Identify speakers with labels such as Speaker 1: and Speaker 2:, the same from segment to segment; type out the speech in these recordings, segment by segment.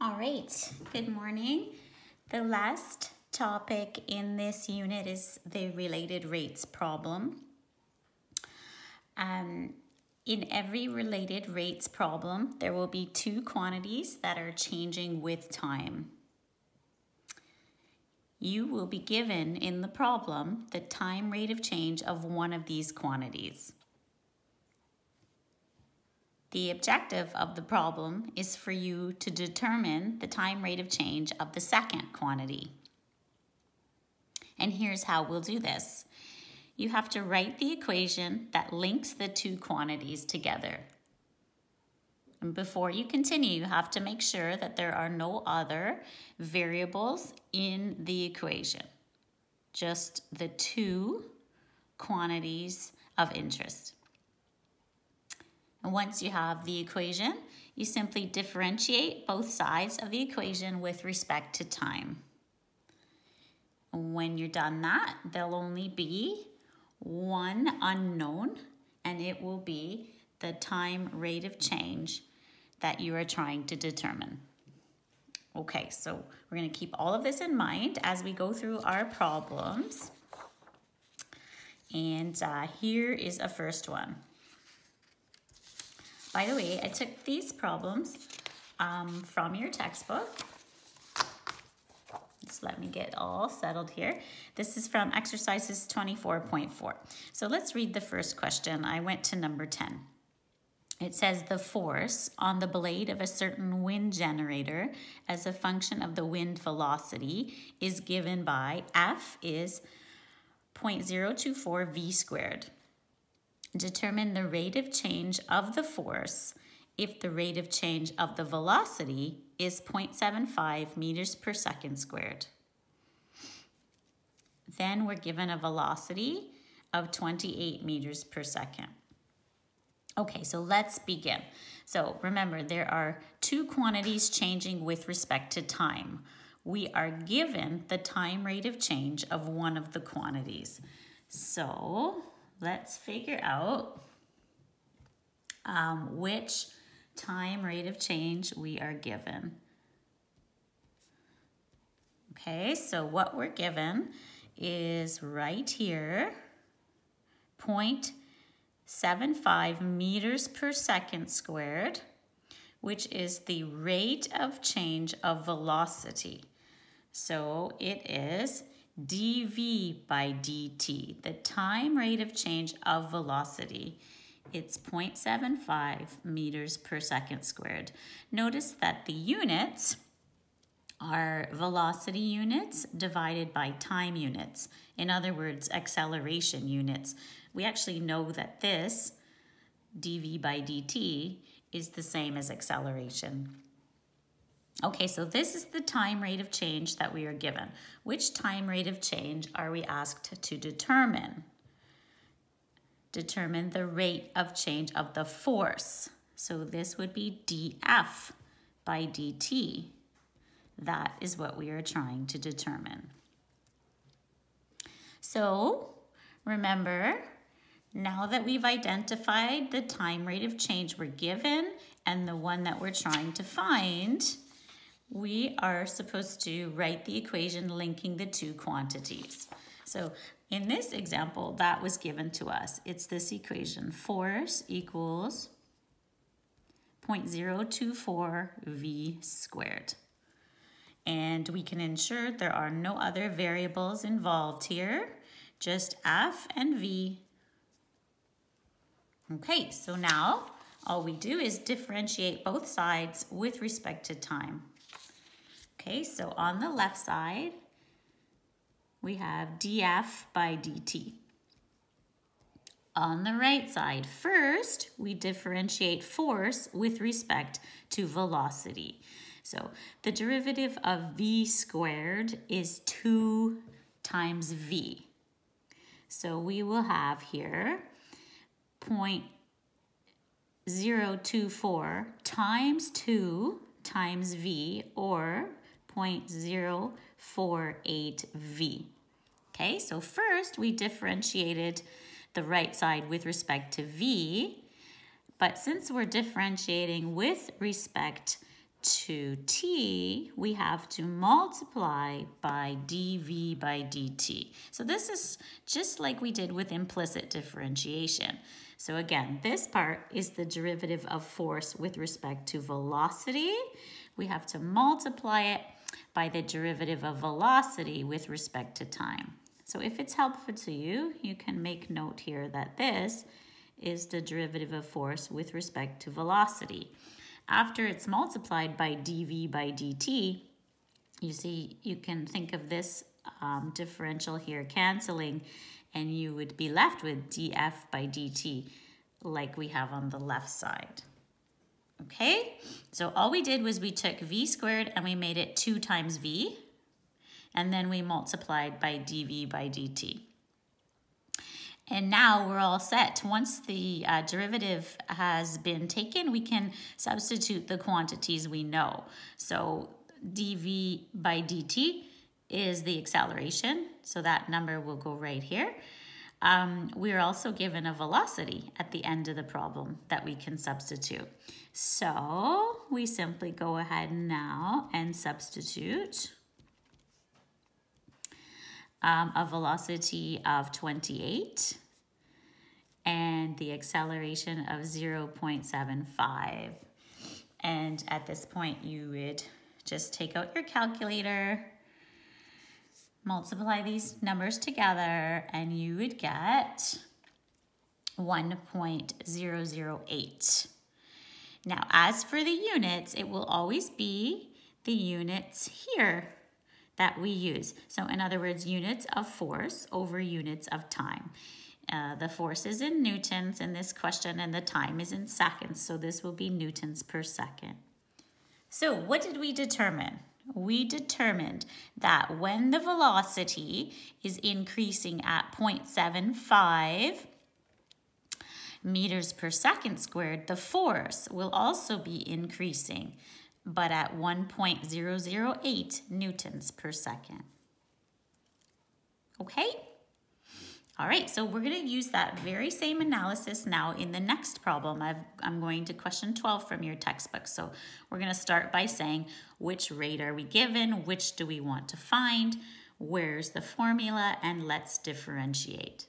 Speaker 1: All right, good morning. The last topic in this unit is the related rates problem. In every related rates problem, there will be two quantities that are changing with time. You will be given in the problem the time rate of change of one of these quantities. The objective of the problem is for you to determine the time rate of change of the second quantity. And here's how we'll do this. You have to write the equation that links the two quantities together. And before you continue, you have to make sure that there are no other variables in the equation, just the two quantities of interest. And once you have the equation, you simply differentiate both sides of the equation with respect to time. When you're done that, there'll only be one unknown, and it will be the time rate of change that you are trying to determine. Okay, so we're going to keep all of this in mind as we go through our problems. And here is a first one. By the way, I took these problems from your textbook. Just let me get all settled here. This is from exercises 24.4. So let's read the first question. I went to number 10. It says the force on the blade of a certain wind generator as a function of the wind velocity is given by F is 0.024 v squared. Determine the rate of change of the force if the rate of change of the velocity is 0.75 meters per second squared. Then we're given a velocity of 28 meters per second. Okay, so let's begin. So remember, there are two quantities changing with respect to time. We are given the time rate of change of one of the quantities. So let's figure out which time rate of change we are given. Okay, so what we're given is right here, 0.75 meters per second squared, which is the rate of change of velocity. So it is dv by dt, the time rate of change of velocity. It's 0.75 meters per second squared. Notice that the units are velocity units divided by time units. In other words, acceleration units. We actually know that this dv by dt is the same as acceleration. Okay, so this is the time rate of change that we are given. Which time rate of change are we asked to determine? Determine the rate of change of the force. So this would be df by dt. That is what we are trying to determine. So remember, now that we've identified the time rate of change we're given and the one that we're trying to find, we are supposed to write the equation linking the two quantities. So in this example, that was given to us. It's this equation, force equals 0.024 v squared. And we can ensure there are no other variables involved here, just F and V. Okay, so now all we do is differentiate both sides with respect to time. Okay, so on the left side, we have df by dt. On the right side, first, we differentiate force with respect to velocity. So the derivative of v squared is 2 times v. So we will have here 0.024 times 2 times v, or 0.048 v. Okay, so first we differentiated the right side with respect to v, but since we're differentiating with respect to t, we have to multiply by dv by dt. So this is just like we did with implicit differentiation. So again, this part is the derivative of force with respect to velocity. We have to multiply it by the derivative of velocity with respect to time. So if it's helpful to you, you can make note here that this is the derivative of force with respect to velocity. After it's multiplied by dv by dt, you see, you can think of this differential here canceling, and you would be left with df by dt like we have on the left side. Okay, so all we did was we took v squared and we made it 2 times v, and then we multiplied by dv by dt. And now we're all set. Once the derivative has been taken, we can substitute the quantities we know. So dv by dt is the acceleration, so that number will go right here. We're also given a velocity at the end of the problem that we can substitute. So we simply go ahead now and substitute a velocity of 28 and the acceleration of 0.75. And at this point, you would just take out your calculator, multiply these numbers together, and you would get 1.008. Now, as for the units, it will always be the units here that we use. So in other words, units of force over units of time. The force is in newtons in this question, and the time is in seconds. So this will be newtons per second. So what did we determine? We determined that when the velocity is increasing at 0.75 meters per second squared, the force will also be increasing, but at 1.008 newtons per second. Okay? All right, so we're going to use that very same analysis now in the next problem. I'm going to question 12 from your textbook. So we're going to start by saying, which rate are we given? Which do we want to find? Where's the formula? And let's differentiate.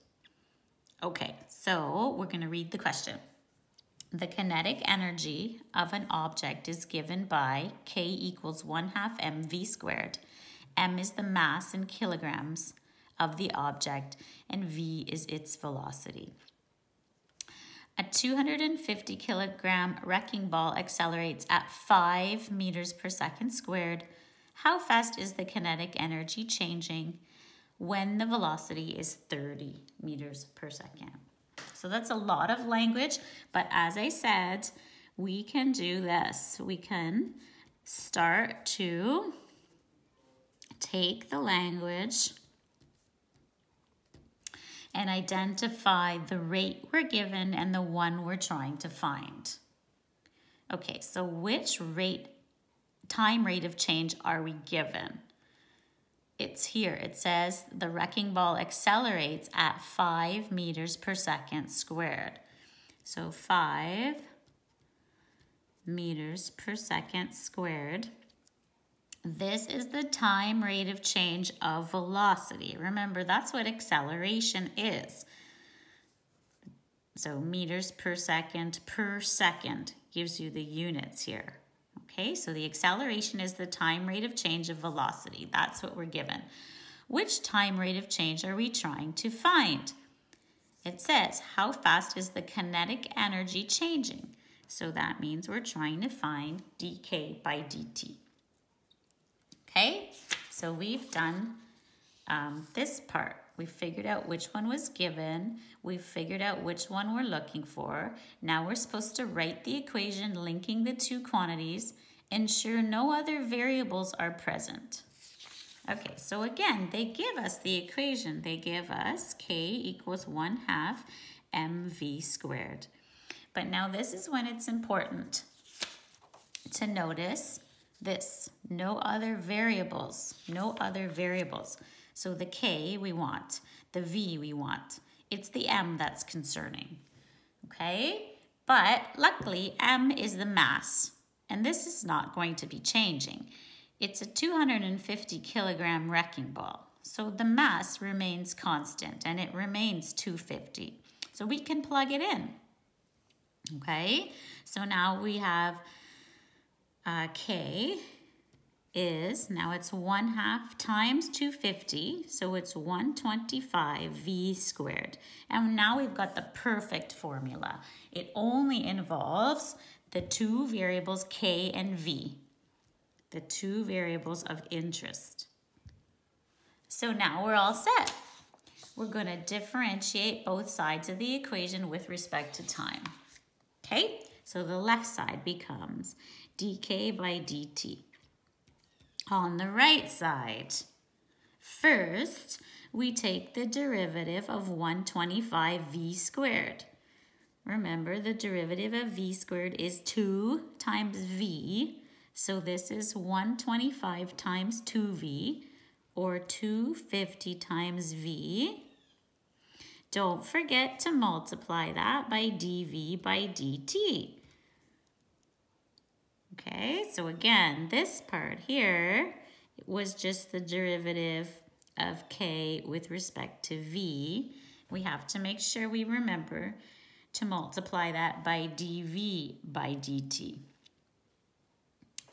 Speaker 1: Okay, so we're going to read the question. The kinetic energy of an object is given by K equals 1/2 mv squared. M is the mass in kilograms of the object, and v is its velocity. A 250 kilogram wrecking ball accelerates at 5 meters per second squared. How fast is the kinetic energy changing when the velocity is 30 meters per second? So that's a lot of language, but as I said, we can do this. We can start to take the language and identify the rate we're given and the one we're trying to find. Okay, so which time rate of change are we given? It's here. It says the wrecking ball accelerates at 5 meters per second squared. So 5 meters per second squared. This is the time rate of change of velocity. Remember, that's what acceleration is. So meters per second gives you the units here. Okay, so the acceleration is the time rate of change of velocity. That's what we're given. Which time rate of change are we trying to find? It says, how fast is the kinetic energy changing? So that means we're trying to find dk by dt. Okay, so we've done this part. We figured out which one was given. We figured out which one we're looking for. Now we're supposed to write the equation linking the two quantities. Ensure no other variables are present. Okay, so again, they give us the equation. They give us K equals 1/2 mv squared. But now this is when it's important to notice this. No other variables. No other variables. So the K we want, the V we want. It's the M that's concerning, okay? But luckily, M is the mass, and this is not going to be changing. It's a 250 kilogram wrecking ball. So the mass remains constant and it remains 250. So we can plug it in. Okay, so now we have K is, now it's 1/2 times 250, so it's 125 V squared. And now we've got the perfect formula. It only involves the two variables K and V, the two variables of interest. So now we're all set. We're going to differentiate both sides of the equation with respect to time. Okay, so the left side becomes dk by dt. On the right side, first, we take the derivative of 125 v squared. Remember, the derivative of v squared is 2 times v, so this is 125 times 2v, or 250 times v. Don't forget to multiply that by dv by dt. Okay, so again, this part here was just the derivative of k with respect to v. We have to make sure we remember to multiply that by dv by dt.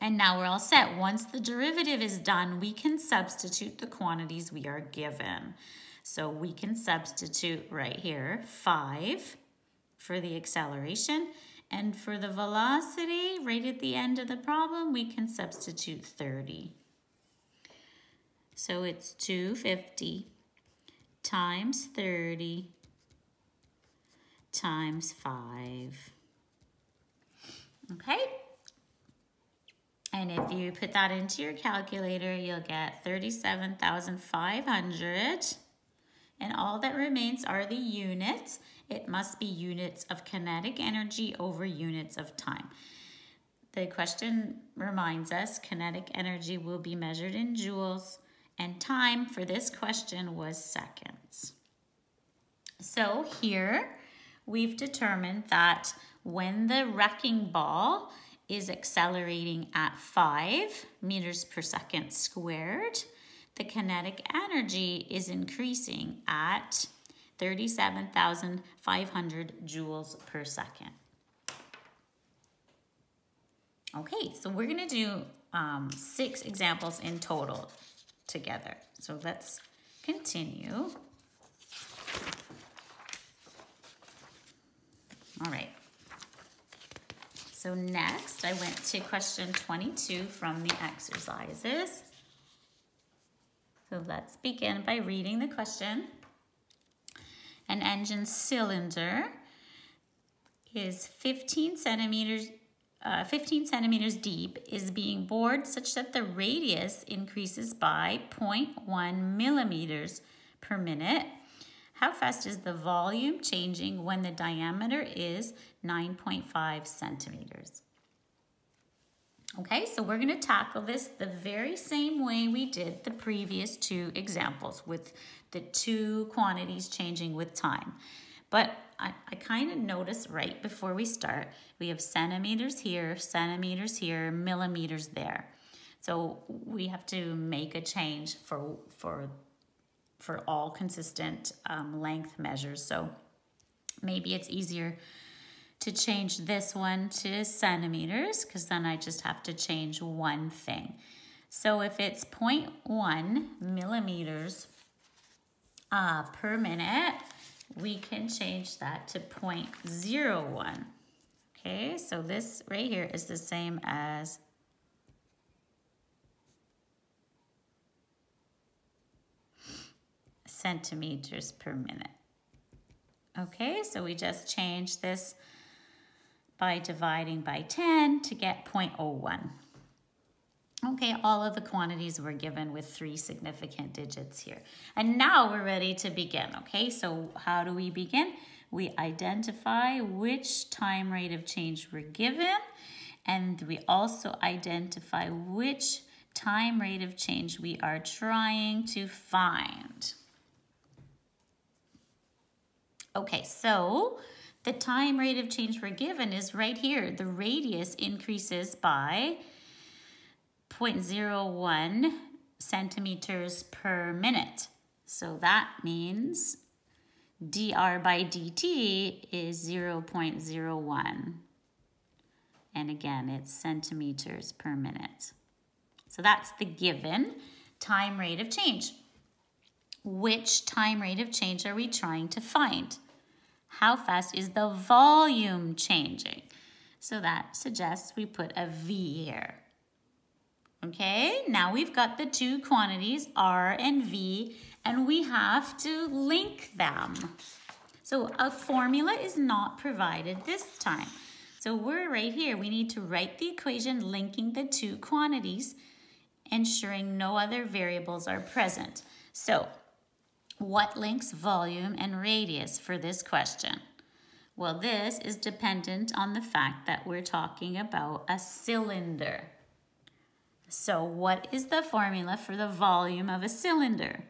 Speaker 1: And now we're all set. Once the derivative is done, we can substitute the quantities we are given. So we can substitute right here 5 for the acceleration, and for the velocity, right at the end of the problem, we can substitute 30. So it's 250 times 30 times 5. Okay? And if you put that into your calculator, you'll get 37,500. And all that remains are the units. It must be units of kinetic energy over units of time. The question reminds us kinetic energy will be measured in joules, and time for this question was seconds. So here we've determined that when the wrecking ball is accelerating at 5 meters per second squared, the kinetic energy is increasing at 37,500 joules per second. Okay, so we're going to do 6 examples in total together. So let's continue. All right. So next, I went to question 22 from the exercises. So let's begin by reading the question. An engine cylinder is 15 centimeters deep, is being bored such that the radius increases by 0.1 millimeters per minute. How fast is the volume changing when the diameter is 9.5 centimeters? Okay, so we're going to tackle this the very same way we did the previous 2 examples, with the 2 quantities changing with time. But I kind of noticed right before we start, we have centimeters here, millimeters there. So we have to make a change for all consistent length measures. So maybe it's easier to change this one to centimeters, because then I just have to change one thing. So if it's 0.1 millimeters per minute, we can change that to 0.01. Okay, so this right here is the same as centimeters per minute. Okay, so we just change this by dividing by 10 to get 0.01. Okay, all of the quantities were given with 3 significant digits here. And now we're ready to begin, okay? So how do we begin? We identify which time rate of change we're given, and we also identify which time rate of change we are trying to find. Okay, so The time rate of change we're given is right here. The radius increases by 0.01 centimeters per minute. So that means dr by dt is 0.01. And again, it's centimeters per minute. So that's the given time rate of change. Which time rate of change are we trying to find? How fast is the volume changing? So that suggests we put a V here. Okay, now we've got the two quantities, R and V, and we have to link them. So a formula is not provided this time. So we're right here. We need to write the equation linking the two quantities, ensuring no other variables are present. So what links volume and radius for this question? Well, this is dependent on the fact that we're talking about a cylinder. So what is the formula for the volume of a cylinder?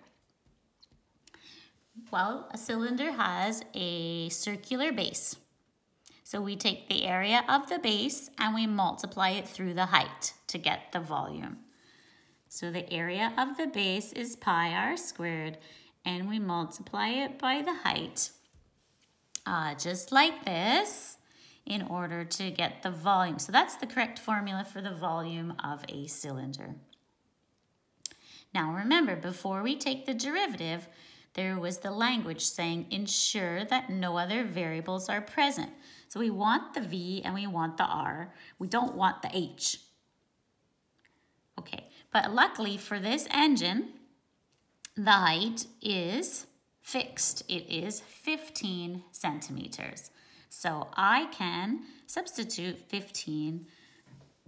Speaker 1: Well, a cylinder has a circular base. So we take the area of the base and we multiply it through the height to get the volume. So the area of the base is pi r squared, and we multiply it by the height, just like this, in order to get the volume. So that's the correct formula for the volume of a cylinder. Now remember, before we take the derivative, there was the language saying ensure that no other variables are present. So we want the V and we want the R. We don't want the H. Okay, but luckily for this engine, the height is fixed. It is 15 centimeters. So I can substitute 15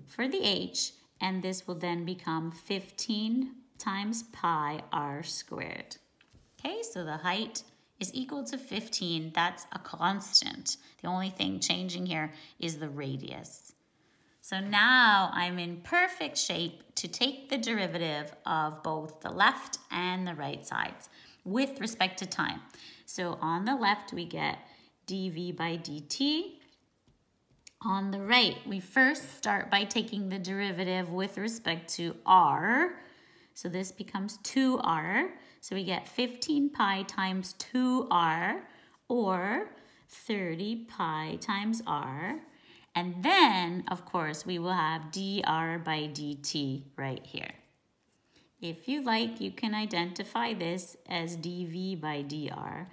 Speaker 1: for the H, and this will then become 15 times pi r squared. Okay, so the height is equal to 15. That's a constant. The only thing changing here is the radius. So now I'm in perfect shape to take the derivative of both the left and the right sides with respect to time. So on the left, we get dv by dt. On the right, we first start by taking the derivative with respect to r. So this becomes 2r. So we get 15 pi times 2r, or 30 pi times r. And then, of course, we will have dr by dt right here. If you like, you can identify this as dv by dr.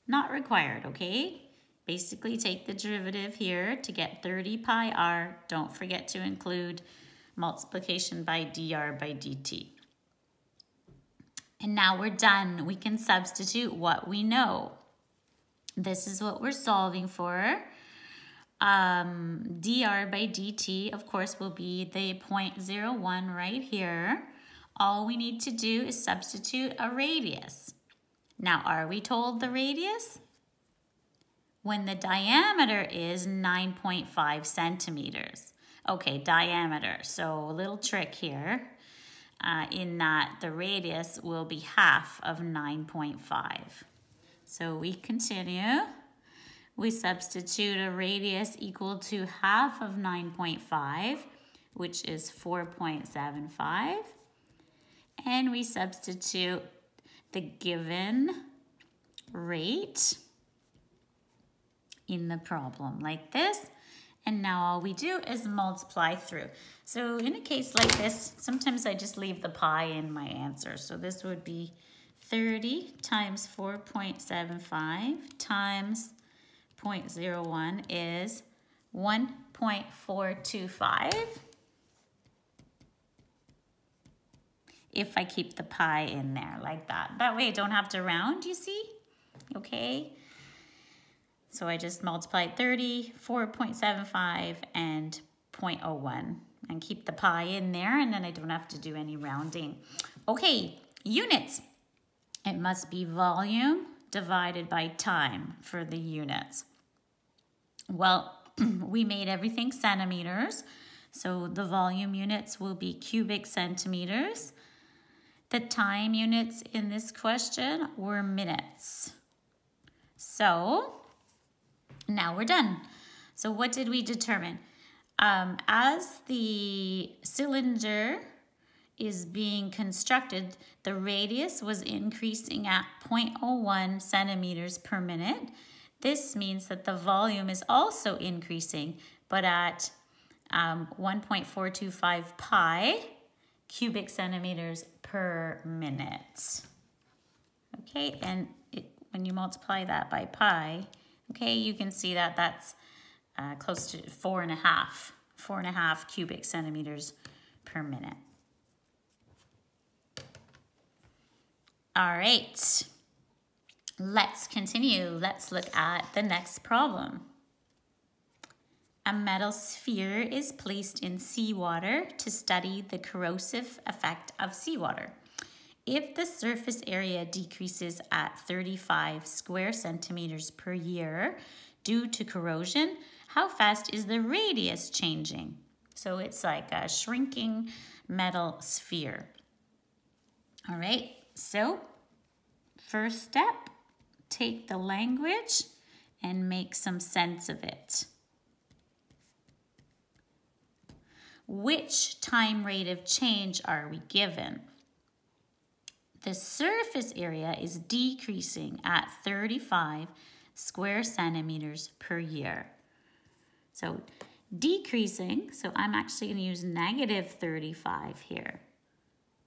Speaker 1: Not required, okay? Basically, take the derivative here to get 30 pi r. Don't forget to include multiplication by dr by dt. And now we're done. We can substitute what we know. This is what we're solving for. dr by dt, of course, will be the 0.01 right here. All we need to do is substitute a radius. Now, are we told the radius? When the diameter is 9.5 centimeters. Okay, diameter. So a little trick here. In that the radius will be half of 9.5. So we continue. We substitute a radius equal to half of 9.5, which is 4.75. And we substitute the given rate in the problem like this. And now all we do is multiply through. So in a case like this, sometimes I just leave the pi in my answer. So this would be 30 times 4.75 times 0.01 is 1.425. If I keep the pi in there like that. That way I don't have to round, you see? Okay. So I just multiplied 30, 4.75, and 0.01. And keep the pi in there, and then I don't have to do any rounding. Okay, units. It must be volume divided by time for the units. Well, we made everything centimeters. So the volume units will be cubic centimeters. The time units in this question were minutes. So Now we're done. So what did we determine? As the cylinder is being constructed, the radius was increasing at 0.01 centimeters per minute. This means that the volume is also increasing, but at 1.425 pi cubic centimeters per minute. Okay, and when you multiply that by pi, okay, you can see that that's close to 4.5 cubic centimeters per minute. All right, let's continue. Let's look at the next problem. A metal sphere is placed in seawater to study the corrosive effect of seawater. If the surface area decreases at 35 square centimeters per year due to corrosion, how fast is the radius changing? So it's like a shrinking metal sphere. All right, so first step, take the language and make some sense of it. Which time rate of change are we given? The surface area is decreasing at 35 square centimeters per year. So decreasing, so I'm actually going to use negative 35 here,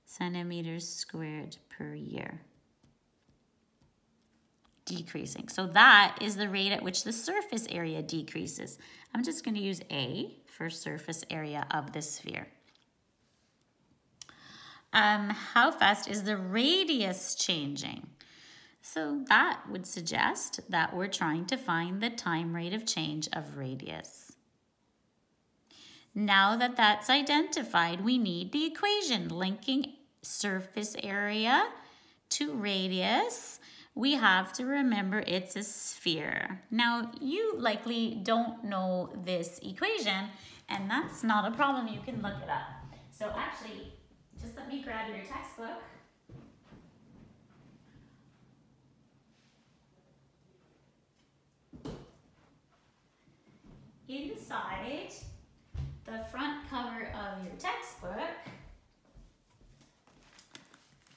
Speaker 1: centimeters squared per year. Decreasing. So that is the rate at which the surface area decreases. I'm just going to use A for surface area of the sphere. How fast is the radius changing? So that would suggest that we're trying to find the time rate of change of radius. Now that that's identified, we need the equation linking surface area to radius. We have to remember it's a sphere. Now, you likely don't know this equation, and that's not a problem. You can look it up. So actually, just let me grab your textbook. Inside the front cover of your textbook,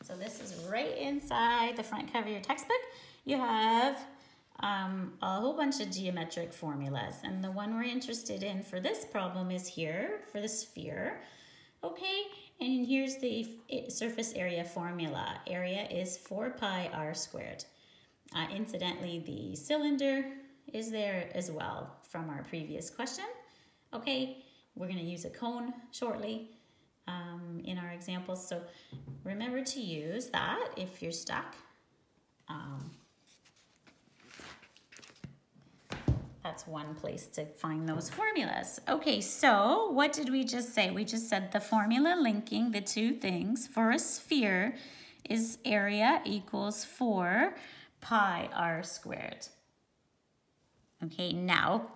Speaker 1: so this is right inside the front cover of your textbook, you have a whole bunch of geometric formulas. And the one we're interested in for this problem is here for the sphere. Okay, and here's the surface area formula. Area is 4 pi r squared. Incidentally, the cylinder is there as well from our previous question. Okay, we're going to use a cone shortly in our examples, so remember to use that if you're stuck. That's one place to find those formulas. Okay, so what did we just say? We just said the formula linking the two things for a sphere is area equals 4 pi r squared. Okay, now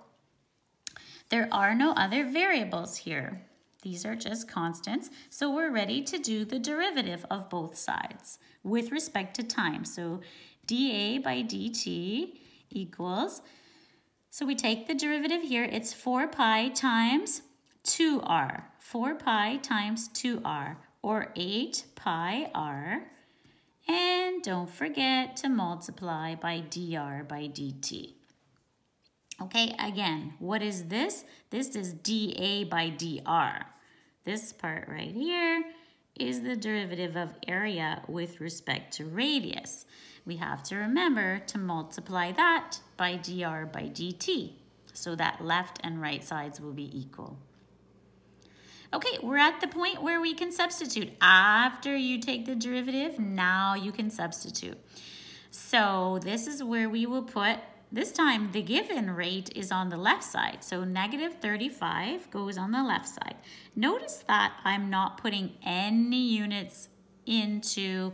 Speaker 1: there are no other variables here. These are just constants, so we're ready to do the derivative of both sides with respect to time. So dA by dt equals, so we take the derivative here, it's 4 pi times 2r, 4 pi times 2r, or 8 pi r, and don't forget to multiply by dr by dt. Okay, again, what is this? This is dA by dr. This part right here is the derivative of area with respect to radius. We have to remember to multiply that by dr by dt, so that left and right sides will be equal. Okay, we're at the point where we can substitute. After you take the derivative, now you can substitute. So this is where we will put, this time the given rate is on the left side. So negative 35 goes on the left side. Notice that I'm not putting any units into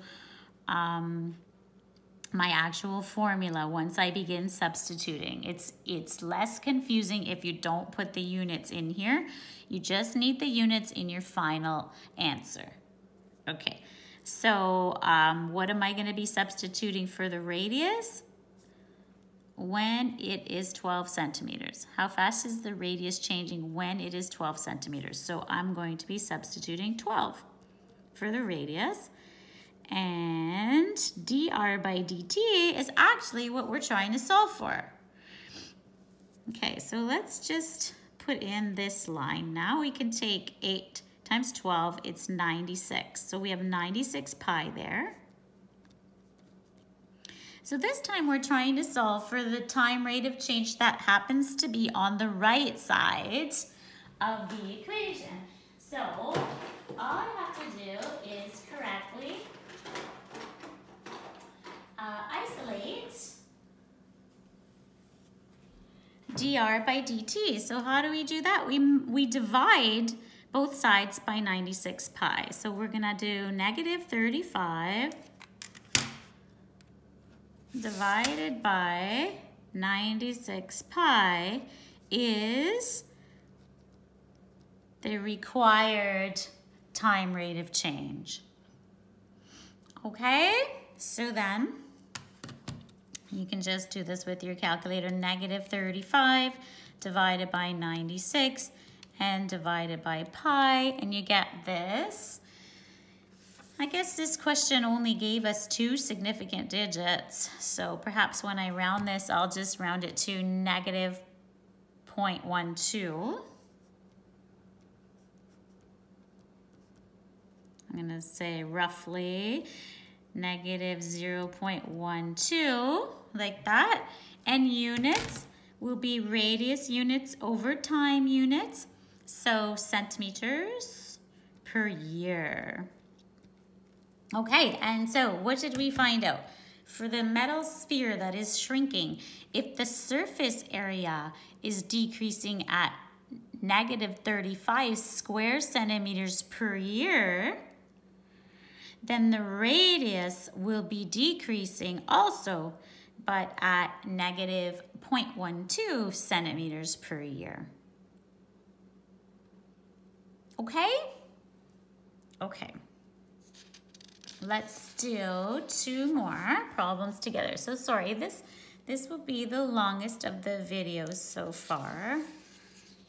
Speaker 1: my actual formula once I begin substituting. It's less confusing if you don't put the units in here. You just need the units in your final answer. Okay, so what am I going to be substituting for the radius? when it is 12 centimeters. How fast is the radius changing when it is 12 centimeters? So I'm going to be substituting 12 for the radius. And dr by dt is actually what we're trying to solve for. Okay, so let's just put in this line. Now we can take 8 times 12, it's 96. So we have 96 pi there. So this time we're trying to solve for the time rate of change that happens to be on the right side of the equation. So all I have to do is correctly isolate dr by dt. So how do we do that? We divide both sides by 96 pi. So we're gonna do negative 35 divided by 96 pi is the required time rate of change. Okay, so then you can just do this with your calculator. Negative 35 divided by 96 and divided by pi, and you get this. I guess this question only gave us 2 significant digits, so perhaps when I round this, I'll just round it to negative 0.12. I'm going to say roughly negative 0.12, like that. And units will be radius units over time units, so centimeters per year. Okay, and so what did we find out? For the metal sphere that is shrinking, if the surface area is decreasing at negative 35 square centimeters per year, then the radius will be decreasing also, but at negative 0.12 centimeters per year. Okay? Okay. Let's do 2 more problems together. So sorry, this will be the longest of the videos so far,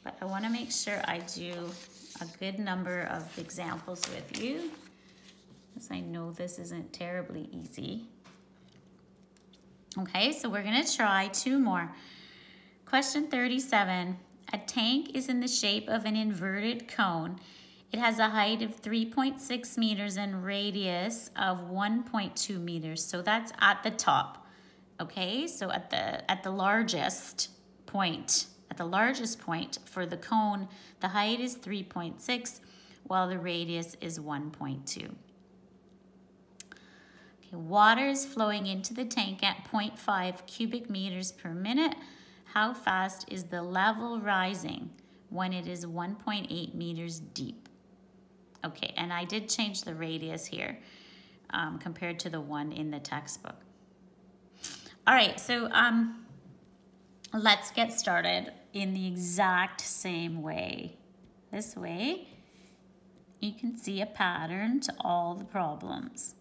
Speaker 1: but I want to make sure I do a good number of examples with you, because I know this isn't terribly easy. Okay, so we're going to try 2 more. Question 37. A tank is in the shape of an inverted cone. It has a height of 3.6 meters and radius of 1.2 meters. So that's at the top. Okay, so at the largest point for the cone, the height is 3.6 while the radius is 1.2. Okay, water is flowing into the tank at 0.5 cubic meters per minute. How fast is the level rising when it is 1.8 meters deep? Okay, and I did change the radius here compared to the one in the textbook. All right, so let's get started in the exact same way. This way, you can see a pattern to all the problems.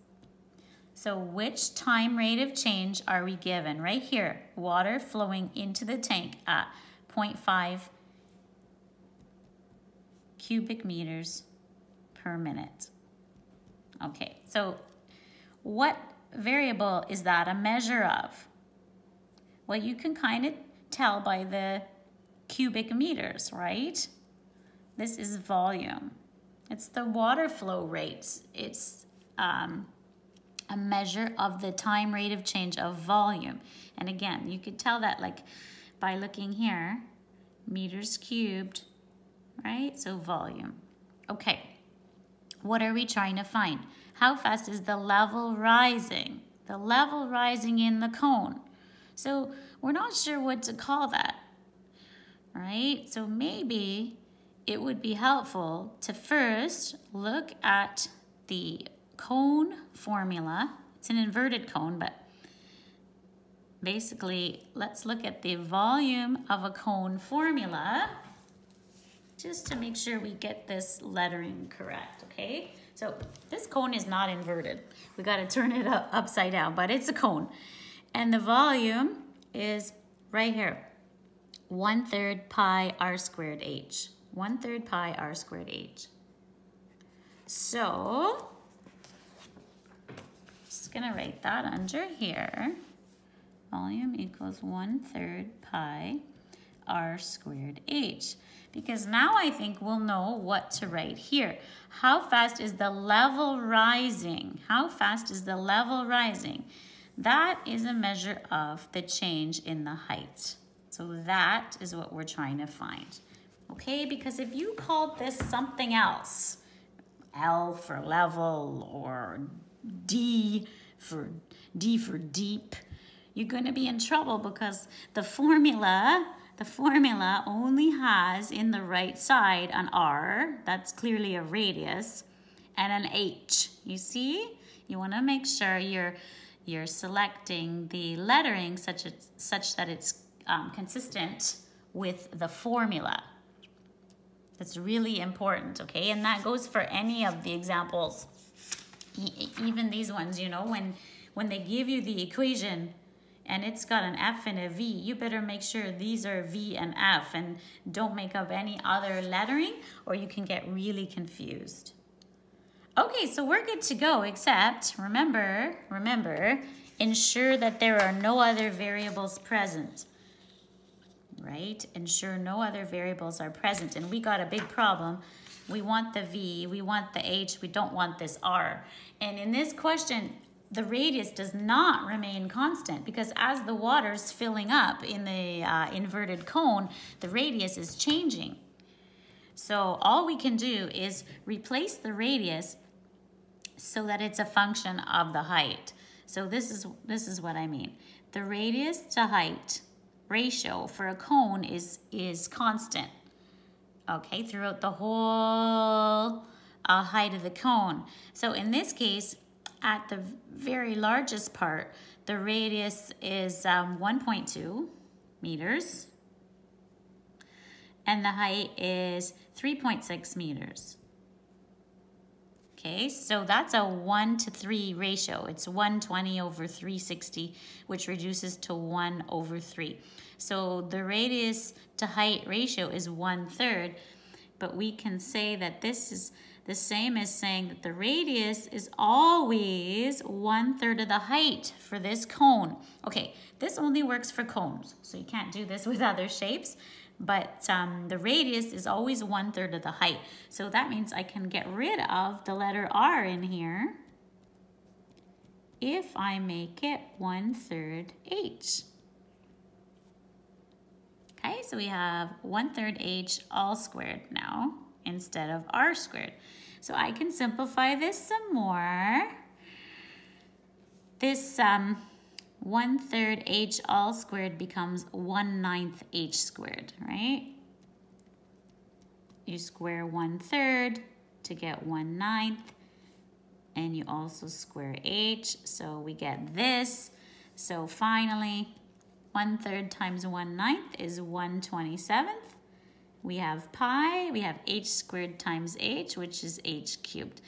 Speaker 1: So which time rate of change are we given? Right here, water flowing into the tank at 0.5 cubic meters per minute. Okay, so what variable is that a measure of? Well, you can kind of tell by the cubic meters, right? This is volume. It's the water flow rates. It's a measure of the time rate of change of volume. And again, you could tell that like by looking here, meters cubed, right? So volume. Okay. What are we trying to find? How fast is the level rising? The level rising in the cone. So we're not sure what to call that, right? So maybe it would be helpful to first look at the cone formula. It's an inverted cone, but basically let's look at the volume of a cone formula, just to make sure we get this lettering correct, okay? So this cone is not inverted. We got to turn it upside down, but it's a cone. And the volume is right here. 1/3 pi r squared h. 1/3 pi r squared h. So, just gonna write that under here. Volume equals 1/3 pi r squared h. Because now I think we'll know what to write here. How fast is the level rising? How fast is the level rising? That is a measure of the change in the height. So that is what we're trying to find. Okay, because if you called this something else, L for level or D for deep, you're going to be in trouble because the formula only has in the right side an R, that's clearly a radius, and an H. You see? You want to make sure you're selecting the lettering such that it's consistent with the formula. That's really important, okay? And that goes for any of the examples. Even these ones, you know, when they give you the equation and it's got an F and a V, you better make sure these are V and F and don't make up any other lettering or you can get really confused. Okay, so we're good to go, except remember, ensure that there are no other variables present. Right? Ensure no other variables are present. And we got a big problem. We want the V, we want the H, we don't want this R. And in this question, the radius does not remain constant because as the water's filling up in the inverted cone, the radius is changing. So all we can do is replace the radius so that it's a function of the height. So this is what I mean. The radius to height ratio for a cone is constant, okay, throughout the whole height of the cone. So in this case, at the very largest part, the radius is 1.2 meters, and the height is 3.6 meters. Okay, so that's a 1:3 ratio. It's 120 over 360, which reduces to 1/3. So the radius to height ratio is 1/3, but we can say that this is the same as saying that the radius is always 1/3 of the height for this cone. Okay, this only works for cones, so you can't do this with other shapes. But the radius is always 1/3 of the height. So that means I can get rid of the letter R in here if I make it 1/3 H. Okay, so we have 1/3 H all squared now instead of R squared. So I can simplify this some more. This 1/3 H all squared becomes 1/9 H squared, right? You square 1/3 to get 1/9, and you also square H, so we get this. So finally, 1/3 times 1/9 is 1/27. We have pi, we have H squared times H, which is H cubed.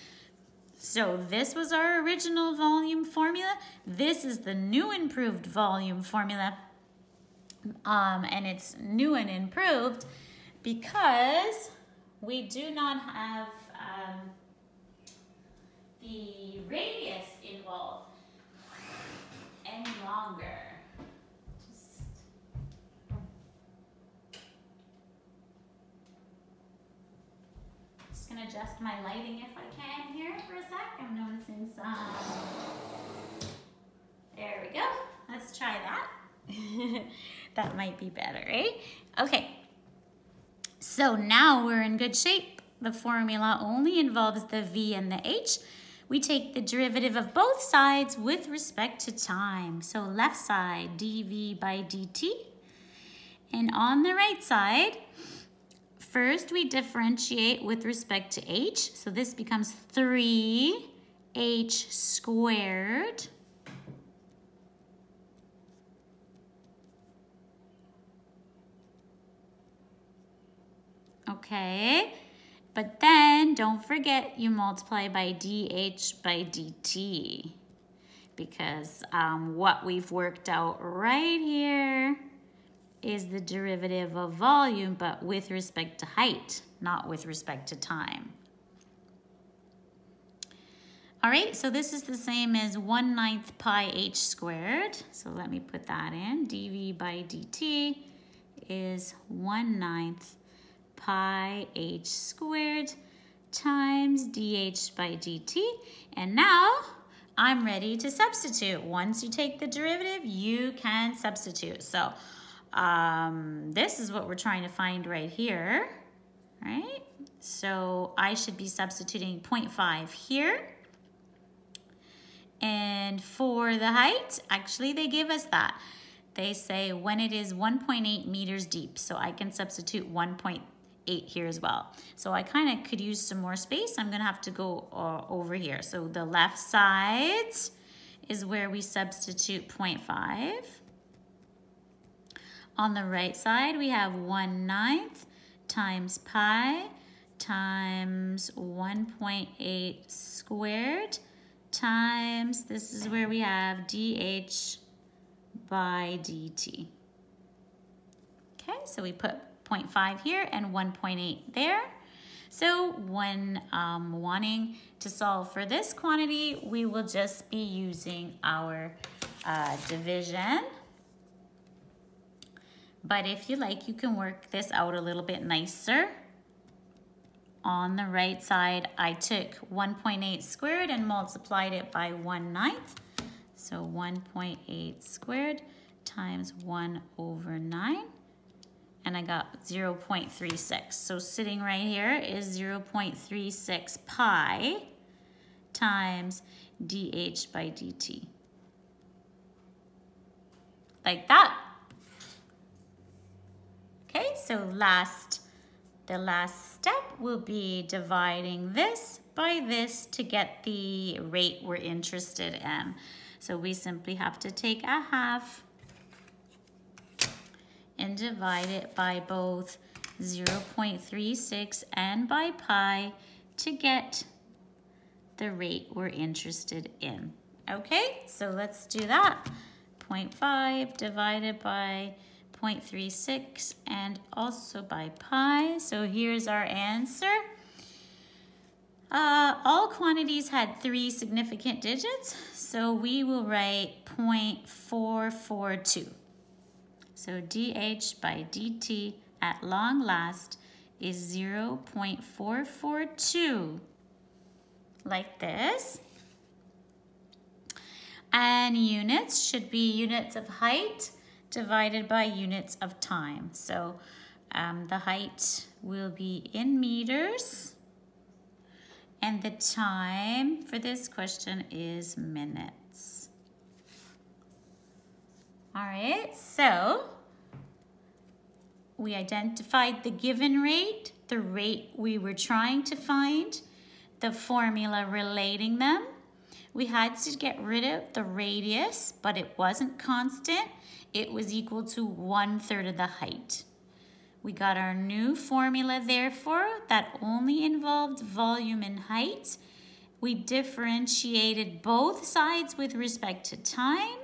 Speaker 1: So this was our original volume formula. This is the new improved volume formula. And it's new and improved because we do not have the radius involved any longer. Just gonna adjust my lighting if I can here for a sec. I'm noticing some. There we go. Let's try that. That might be better, right? Okay. So now we're in good shape. The formula only involves the V and the H. We take the derivative of both sides with respect to time. So left side, dV by dt. And on the right side, first we differentiate with respect to H. So this becomes 3H squared. Okay, but then don't forget you multiply by dH by dt. because what we've worked out right here is the derivative of volume, but with respect to height, not with respect to time. All right, so this is the same as 1/9 pi h squared. So let me put that in. dv by dt is 1/9 pi h squared times dh by dt. And now I'm ready to substitute. Once you take the derivative, you can substitute. So this is what we're trying to find right here, right? So I should be substituting 0.5 here. And for the height, actually they give us that. They say when it is 1.8 meters deep. So I can substitute 1.8 here as well. So I kind of could use some more space. I'm gonna have to go over here. So the left side is where we substitute 0.5. On the right side, we have 1/9 times pi times 1.8 squared times, this is where we have dh by dt. Okay, so we put 0.5 here and 1.8 there. So when wanting to solve for this quantity, we will just be using our division. But if you like, you can work this out a little bit nicer. On the right side, I took 1.8 squared and multiplied it by 1/9. So 1.8 squared times 1/9. And I got 0.36. So sitting right here is 0.36 pi times dh by dt. Like that. Okay, so the last step will be dividing this by this to get the rate we're interested in. So we simply have to take a half and divide it by both 0.36 and by pi to get the rate we're interested in. Okay, so let's do that. 0.5 divided by 0.36 and also by pi. So here's our answer. All quantities had 3 significant digits, so we will write 0.442. So dh by dt at long last is 0.442, like this. And units should be units of height divided by units of time. So the height will be in meters, and the time for this question is minutes. All right, so we identified the given rate, the rate we were trying to find, the formula relating them. We had to get rid of the radius, but it wasn't constant. It was equal to 1/3 of the height. We got our new formula, therefore, that only involved volume and height. We differentiated both sides with respect to time.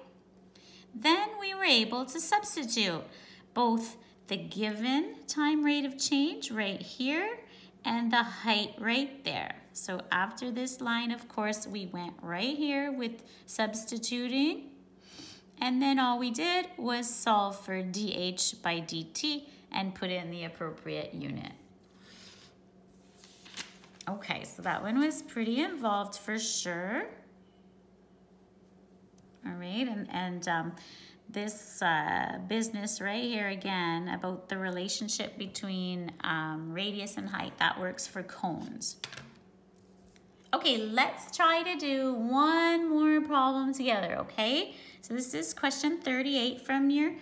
Speaker 1: Then we were able to substitute both the given time rate of change right here and the height right there. So after this line, of course, we went right here with substituting. And then all we did was solve for dh by dt and put in the appropriate unit. Okay, so that one was pretty involved for sure. All right, and this business right here again about the relationship between radius and height, that works for cones. Okay, let's try to do one more problem together, okay? So this is question 38 from your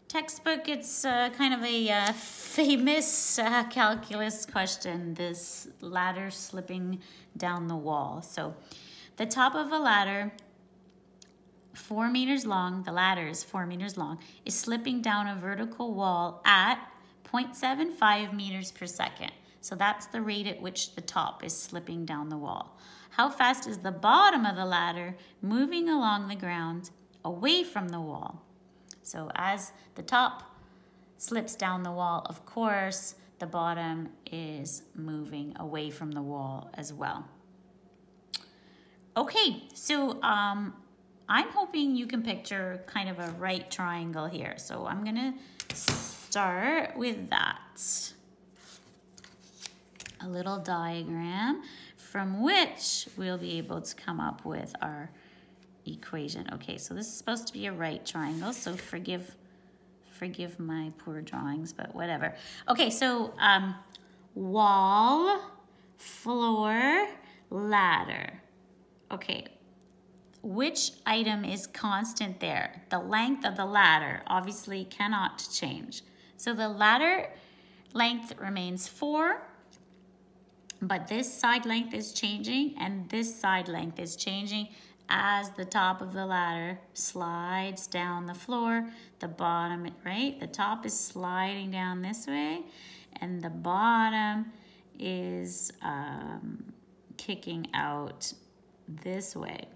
Speaker 1: textbook. It's kind of a famous calculus question, this ladder slipping down the wall. So the top of a ladder, 4 meters long, the ladder is 4 meters long, is slipping down a vertical wall at 0.75 meters per second. So that's the rate at which the top is slipping down the wall. How fast is the bottom of the ladder moving along the ground away from the wall? So as the top slips down the wall, of course, the bottom is moving away from the wall as well. Okay, so I'm hoping you can picture kind of a right triangle here. So I'm gonna start with that. A little diagram from which we'll be able to come up with our equation. Okay, so this is supposed to be a right triangle, so forgive my poor drawings, but whatever. Okay, so wall, floor, ladder. Okay, which item is constant there? The length of the ladder obviously cannot change. So the ladder length remains 4, but this side length is changing and this side length is changing as the top of the ladder slides down the floor. The bottom, right? The top is sliding down this way and the bottom is kicking out this way.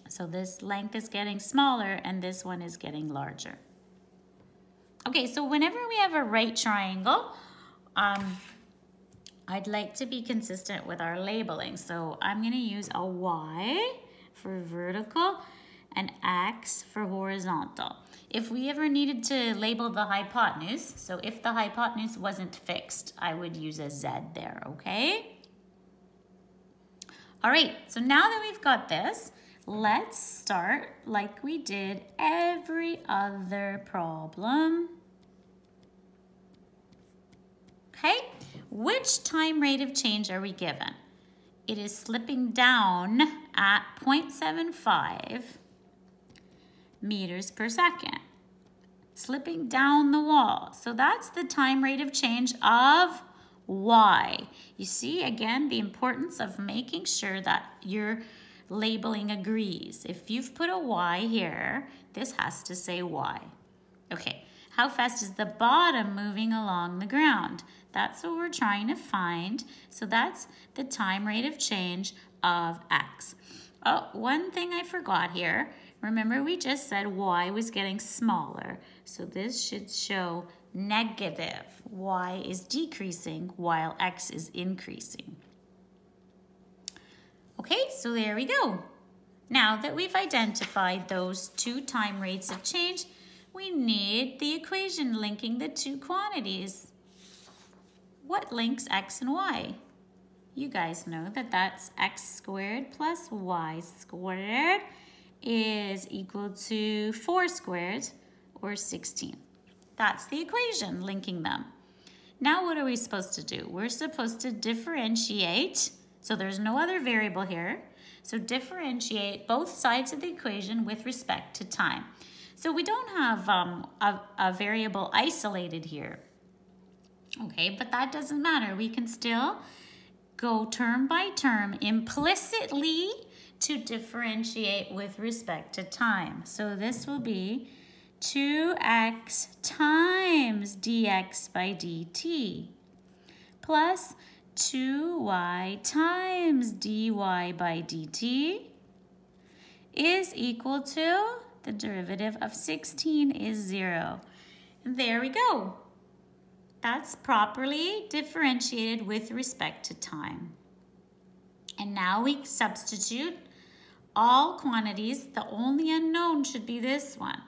Speaker 1: So this length is getting smaller and this one is getting larger. Okay, so whenever we have a right triangle, I'd like to be consistent with our labeling. So I'm gonna use a Y for vertical and X for horizontal. If we ever needed to label the hypotenuse, so if the hypotenuse wasn't fixed, I would use a Z there, okay? All right, so now that we've got this, let's start like we did every other problem. Okay, which time rate of change are we given? It is slipping down at 0.75 meters per second. Slipping down the wall. So that's the time rate of change of Y. You see, again, the importance of making sure that your labeling agrees. If you've put a Y here, this has to say Y. Okay, how fast is the bottom moving along the ground? That's what we're trying to find. So that's the time rate of change of X. Oh, one thing I forgot here. Remember we just said Y was getting smaller. So this should show negative. Y is decreasing while X is increasing. Okay, so there we go. Now that we've identified those two time rates of change, we need the equation linking the two quantities. What links X and Y? You guys know that that's X squared plus Y squared is equal to 4 squared or 16. That's the equation linking them. Now what are we supposed to do? We're supposed to differentiate. So there's no other variable here. So differentiate both sides of the equation with respect to time. So we don't have a variable isolated here. Okay, but that doesn't matter. We can still go term by term implicitly to differentiate with respect to time. So this will be 2x times dx by dt plus 2y times dy by dt is equal to, the derivative of 16 is 0. And there we go. That's properly differentiated with respect to time. And now we substitute all quantities. The only unknown should be this one.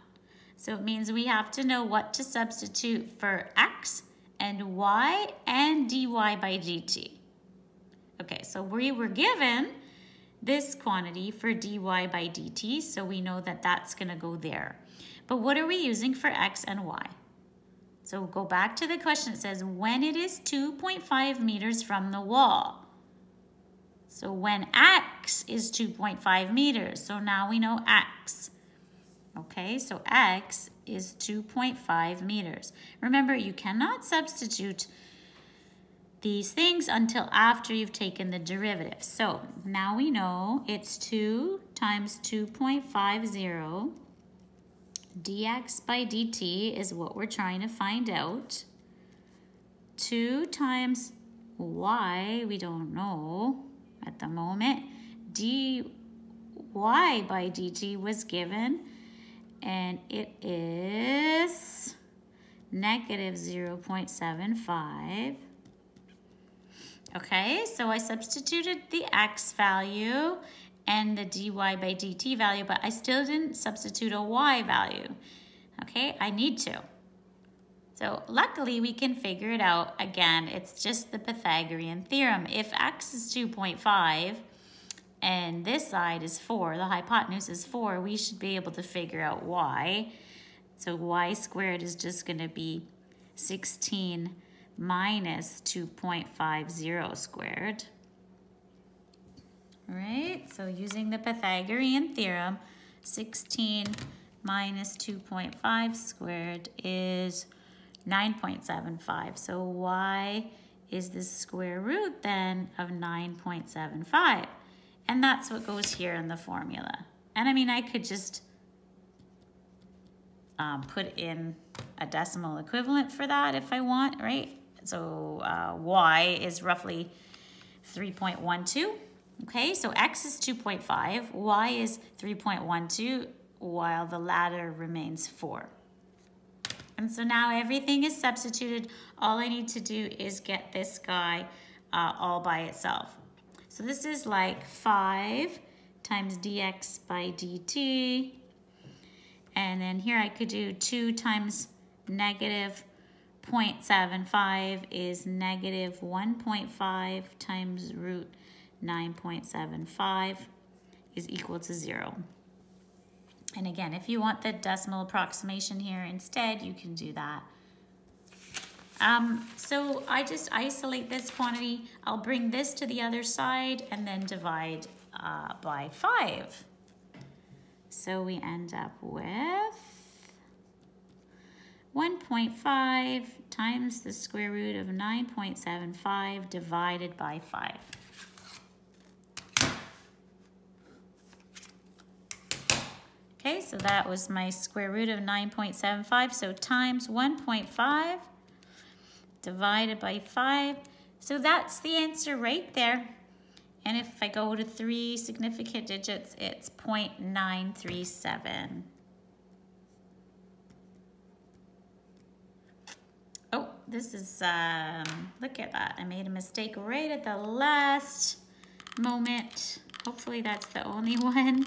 Speaker 1: So it means we have to know what to substitute for x and y and dy by dt. Okay, so we were given this quantity for dy by dt, so we know that that's going to go there. But what are we using for x and y? So go back to the question. It says when it is 2.5 meters from the wall. So when x is 2.5 meters, so now we know x. Okay, so x is 2.5 meters. Remember, you cannot substitute these things until after you've taken the derivative. So now we know it's 2 times 2.50 dx by dt is what we're trying to find out. 2 times y, we don't know at the moment. dy by dt was given, and it is negative 0.75. Okay, so I substituted the x value and the dy by dt value, but I still didn't substitute a y value. Okay, I need to. So luckily we can figure it out. Again, it's just the Pythagorean theorem. If x is 2.5 and this side is 4, the hypotenuse is 4, we should be able to figure out y. So y squared is just going to be 16 minus 2.50 squared. All right, so using the Pythagorean theorem, 16 minus 2.5 squared is 9.75. So y is the square root then of 9.75. And that's what goes here in the formula. And I mean, I could just put in a decimal equivalent for that if I want, right? So y is roughly 3.12. Okay, so x is 2.5, y is 3.12, while the latter remains 4. And so now everything is substituted. All I need to do is get this guy all by itself. So this is like 5 times dx by dt. And then here I could do 2 times negative 0.75 is negative 1.5 times root 9.75 is equal to 0. And again, if you want the decimal approximation here instead, you can do that. So I just isolate this quantity. I'll bring this to the other side and then divide by 5. So we end up with 1.5 times the square root of 9.75 divided by 5. Okay, so that was my square root of 9.75. So times 1.5 divided by 5. So that's the answer right there. And if I go to 3 significant digits, it's 0.937. Oh, this is, look at that. I made a mistake right at the last moment. Hopefully that's the only one.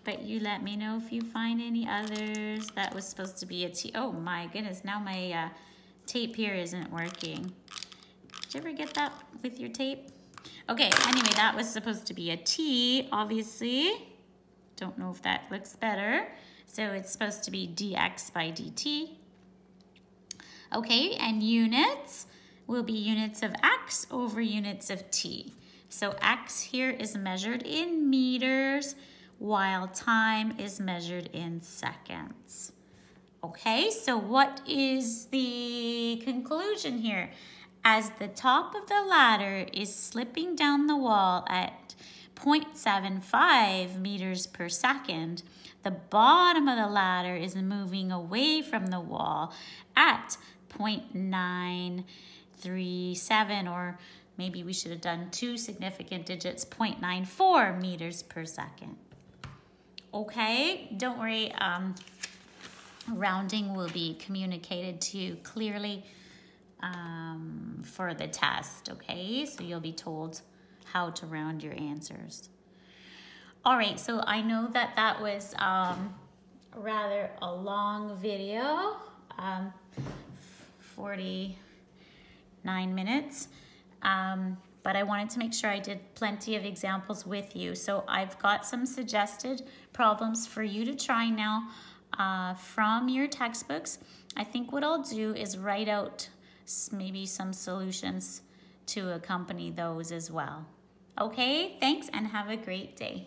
Speaker 1: But you let me know if you find any others. That was supposed to be a T. Oh my goodness, now my tape here isn't working. Did you ever get that with your tape? Okay, anyway, that was supposed to be a T, obviously. Don't know if that looks better. So it's supposed to be dx by dt. Okay, and units will be units of x over units of t. So x here is measured in meters, while time is measured in seconds. Okay, so what is the conclusion here? As the top of the ladder is slipping down the wall at 0.75 meters per second, the bottom of the ladder is moving away from the wall at 0.937, or maybe we should have done 2 significant digits, 0.94 meters per second. Okay, don't worry, rounding will be communicated to you clearly for the test, okay? So you'll be told how to round your answers. All right, so I know that that was rather a long video, 49 minutes. But I wanted to make sure I did plenty of examples with you. So I've got some suggested problems for you to try now from your textbooks. I think what I'll do is write out maybe some solutions to accompany those as well. Okay, thanks and have a great day.